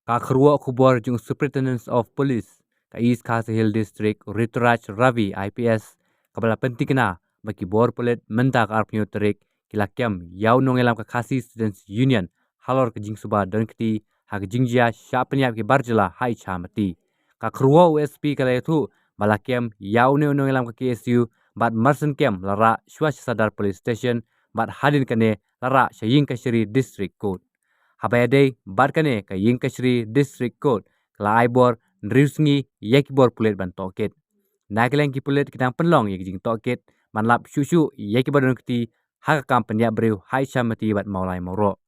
Kakhrua Kubor jung Superintendent of Police ka East Khasi Hill District Rituraj Ravi IPS kabala penting kena bagi bor Pulit menta ka arpnyo terik kilakem yau Nongïalam ka Khasi Students Union halor ke jing suba dan keti ha ke jingjia Shah penyap ke barjela hai chamati Kakhrua USP kala itu balakem yau Nongïalam ka KSU bat marsen kem lara Shwash Sadar Police Station bat hadin kane lara Ïing Kashari District Court Habayade barkane ka Ïing Kashari District Court kala aibor Sngi yakibor Pulit ban Tohkit. Naglang ki Pulit kitang penlong yak jing Tohkit man lap shushu yakibor don kiti haka kampanya brew hai chamati bat maulai moro.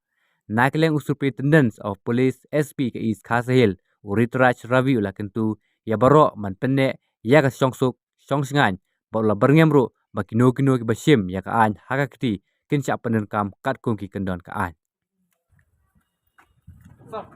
Naglang Superintendent of Police SP ka East Khasi Hill Rituraj Ravi ula kentu ya baro man penne ya ka songsuk songsingan baula berngemru bakino kino ki bashim ya ka an haka kiti kincha penen kam kat kungki kendon ka an. Apa?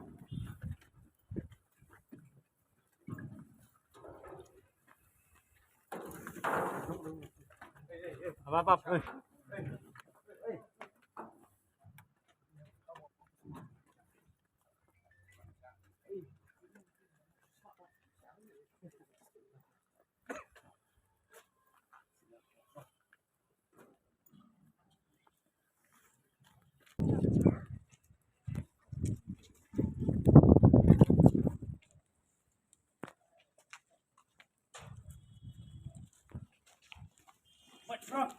What's wrong?